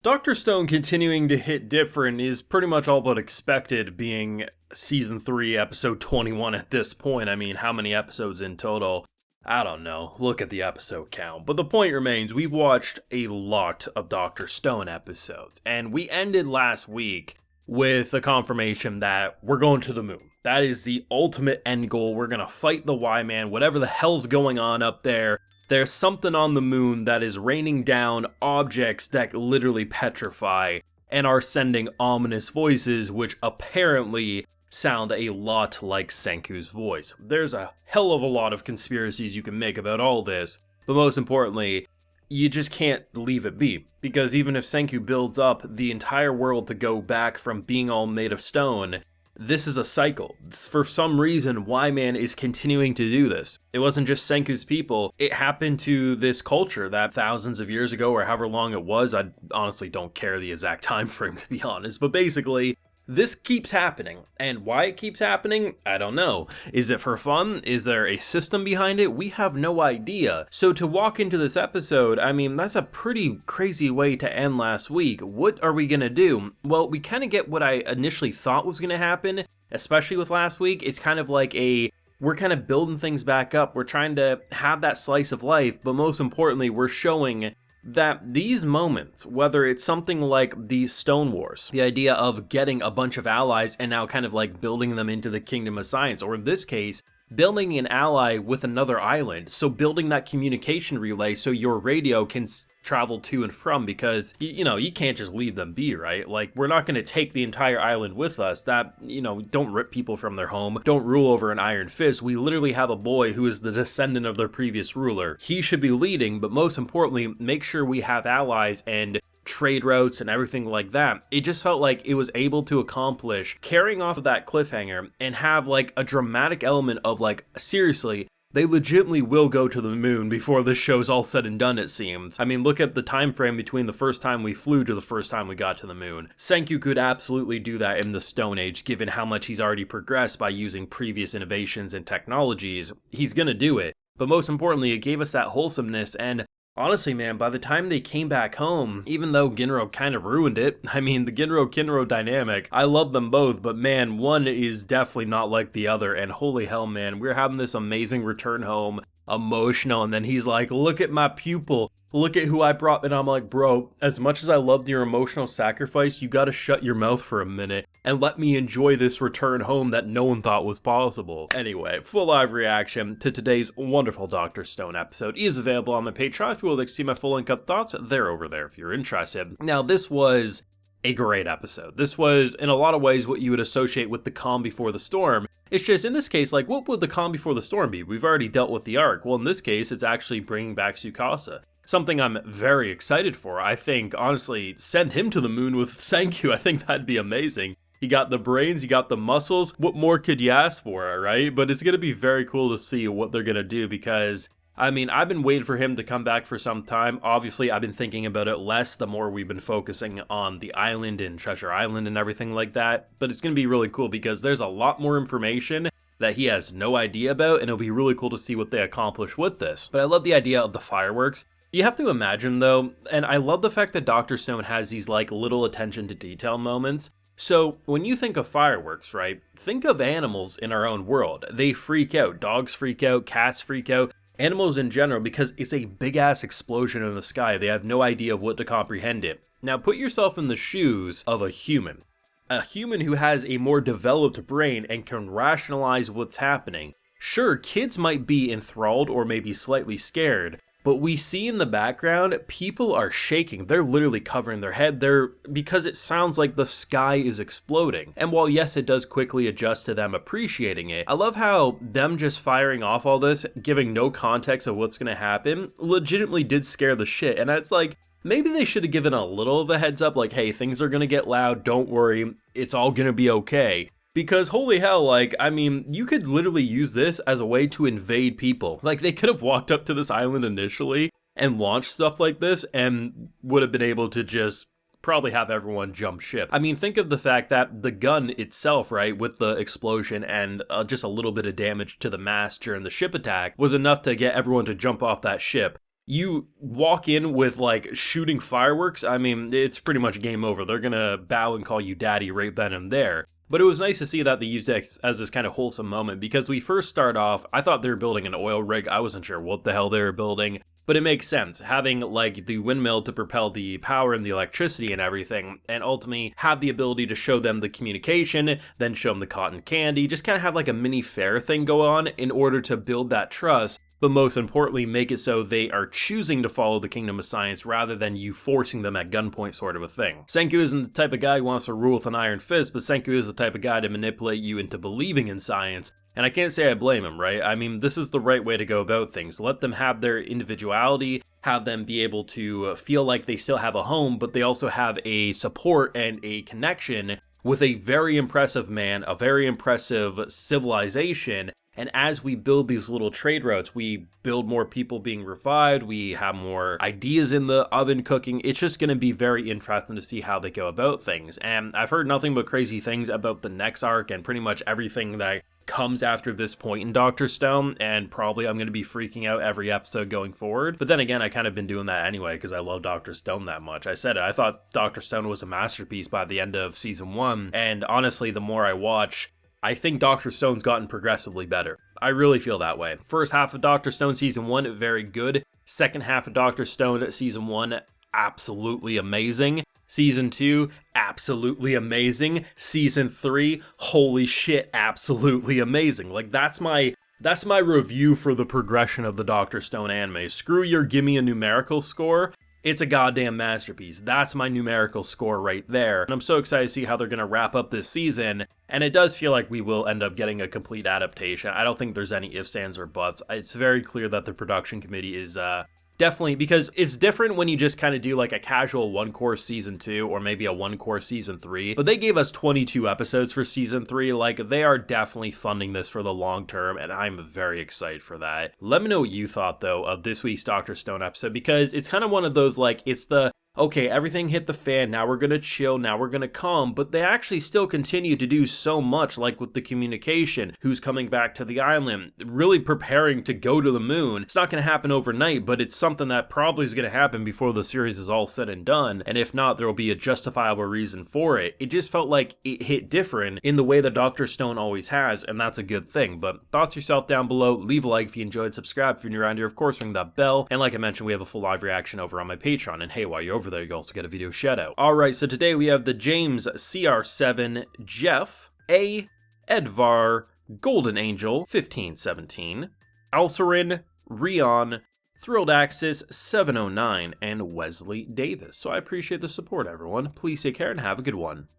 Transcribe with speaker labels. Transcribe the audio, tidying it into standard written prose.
Speaker 1: Dr. Stone continuing to hit different is pretty much all but expected, being season 3, episode 21 at this point. I mean, how many episodes in total? I don't know. Look at the episode count. But the point remains, we've watched a lot of Dr. Stone episodes, and we ended last week with a confirmation that we're going to the moon. That is the ultimate end goal. We're going to fight the Y-Man, whatever the hell's going on up there. There's something on the moon that is raining down objects that literally petrify and are sending ominous voices, which apparently sound a lot like Senku's voice. There's a hell of a lot of conspiracies you can make about all this, but most importantly, you just can't leave it be. Because even if Senku builds up the entire world to go back from being all made of stone, this is a cycle. For some reason, Y-Man is continuing to do this. It wasn't just Senku's people. It happened to this culture that thousands of years ago, or however long it was. I honestly don't care the exact time frame, to be honest. But basically, this keeps happening. And why it keeps happening, I don't know. Is it for fun? Is there a system behind it? We have no idea. So to walk into this episode, I mean, that's a pretty crazy way to end last week. What are we gonna do? Well, we kind of get what I initially thought was gonna happen, especially with last week. It's kind of like we're kind of building things back up. We're trying to have that slice of life, but most importantly, we're showing that these moments, whether it's something like the Stone Wars, the idea of getting a bunch of allies and now kind of like building them into the Kingdom of Science, or in this case, building an ally with another island, so building that communication relay so your radio can travel to and from, because, you know, you can't just leave them be, right? Like, we're not going to take the entire island with us. That, you know, don't rip people from their home, don't rule over an iron fist. We literally have a boy who is the descendant of their previous ruler. He should be leading, but most importantly, make sure we have allies and trade routes and everything like that. It just felt like it was able to accomplish carrying off of that cliffhanger and have like a dramatic element of like, seriously, they legitimately will go to the moon before this show's all said and done, it seems. I mean, look at the time frame between the first time we flew to the first time we got to the moon. Senku could absolutely do that in the Stone Age, given how much he's already progressed by using previous innovations and technologies. He's gonna do it. But most importantly, it gave us that wholesomeness, and honestly, man, by the time they came back home, even though Ginro kind of ruined it, I mean, the Ginro-Kinro dynamic, I love them both, but man, one is definitely not like the other, and holy hell, man, we're having this amazing return home, emotional, and then he's like, look at my pupil, look at who I brought, and I'm like, bro, as much as I loved your emotional sacrifice, you gotta shut your mouth for a minute and let me enjoy this return home that no one thought was possible. Anyway, full live reaction to today's wonderful Dr. Stone episode is available on my Patreon. If you would like to see my full uncut thoughts, they're over there if you're interested. Now, this was a great episode. This was, in a lot of ways, what you would associate with the calm before the storm. It's just, in this case, like, what would the calm before the storm be? We've already dealt with the arc. Well, in this case, it's actually bringing back Tsukasa. Something I'm very excited for. I think, honestly, send him to the moon with Senku. I think that'd be amazing. He got the brains, he got the muscles. What more could you ask for, right? But it's going to be very cool to see what they're going to do, because I mean, I've been waiting for him to come back for some time. Obviously, I've been thinking about it less the more we've been focusing on the island and Treasure Island and everything like that. But it's going to be really cool because there's a lot more information that he has no idea about, and it'll be really cool to see what they accomplish with this. But I love the idea of the fireworks. You have to imagine, though, and I love the fact that Dr. Stone has these like little attention to detail moments. So when you think of fireworks, right, think of animals in our own world. They freak out. Dogs freak out, cats freak out, animals in general, because it's a big ass explosion in the sky. They have no idea of what to comprehend it. Now put yourself in the shoes of a human who has a more developed brain and can rationalize what's happening. Sure, kids might be enthralled or maybe slightly scared, but we see in the background, people are shaking. They're literally covering their head. Because it sounds like the sky is exploding. And while yes, it does quickly adjust to them appreciating it, I love how them just firing off all this, giving no context of what's gonna happen, legitimately did scare the shit. And it's like, maybe they should have given a little of a heads up, like, hey, things are gonna get loud, don't worry, it's all gonna be okay. Because holy hell, like, I mean, you could literally use this as a way to invade people. Like, they could have walked up to this island initially and launched stuff like this and would have been able to just probably have everyone jump ship. I mean, think of the fact that the gun itself, right, with the explosion and just a little bit of damage to the mast during the ship attack was enough to get everyone to jump off that ship. you walk in with like shooting fireworks, I mean, it's pretty much game over. They're gonna bow and call you daddy right then and there. But it was nice to see that they used it as this kind of wholesome moment, because we first start off, I thought they were building an oil rig. I wasn't sure what the hell they were building, but it makes sense. Having like the windmill to propel the power and the electricity and everything, and ultimately have the ability to show them the communication, then show them the cotton candy, just kind of have like a mini fair thing go on in order to build that trust. But most importantly, make it so they are choosing to follow the Kingdom of Science rather than you forcing them at gunpoint, sort of a thing. Senku isn't the type of guy who wants to rule with an iron fist, but Senku is the type of guy to manipulate you into believing in science. And I can't say I blame him, right? I mean, this is the right way to go about things. Let them have their individuality, have them be able to feel like they still have a home, but they also have a support and a connection with a very impressive man, a very impressive civilization. And as we build these little trade routes, we build more people being revived, we have more ideas in the oven cooking. It's just going to be very interesting to see how they go about things. And I've heard nothing but crazy things about the next arc and pretty much everything that comes after this point in Dr. Stone, and probably I'm going to be freaking out every episode going forward. But then again, I kind of been doing that anyway because I love Dr. Stone that much. I said it, I thought Dr. Stone was a masterpiece by the end of season 1, and honestly, the more I watch, I think Dr. Stone's gotten progressively better. I really feel that way. First half of Dr. Stone season 1, very good. Second half of Dr. Stone season 1, absolutely amazing. Season 2, absolutely amazing. Season 3, holy shit, absolutely amazing. Like, that's my review for the progression of the Dr. Stone anime. Screw your give me a numerical score. It's a goddamn masterpiece. That's my numerical score right there. And I'm so excited to see how they're going to wrap up this season. And it does feel like we will end up getting a complete adaptation. I don't think there's any ifs, ands, or buts. It's very clear that the production committee is definitely, because it's different when you just kind of do like a casual one-course season 2 or maybe a one-course season 3, but they gave us 22 episodes for season 3. Like, they are definitely funding this for the long term, and I'm very excited for that. Let me know what you thought though of this week's Dr. Stone episode, because it's kind of one of those, like, it's the okay, everything hit the fan, now we're gonna chill, now we're gonna calm, but they actually still continue to do so much, like with the communication, who's coming back to the island, really preparing to go to the moon. It's not gonna happen overnight, but it's something that probably is gonna happen before the series is all said and done, and if not, there will be a justifiable reason for it. It just felt like it hit different in the way that Dr. Stone always has, and that's a good thing. But thoughts yourself down below, leave a like if you enjoyed, subscribe if you're new around here, of course ring that bell, and like I mentioned, we have a full live reaction over on my Patreon, and hey, while you're over there, you also get a video shout out. Alright, so today we have the James CR7, Jeff, A, Edvar, Golden Angel, 1517, Alcerin, Rion, Thrilled Axis, 709, and Wesley Davis. So I appreciate the support, everyone. Please take care and have a good one.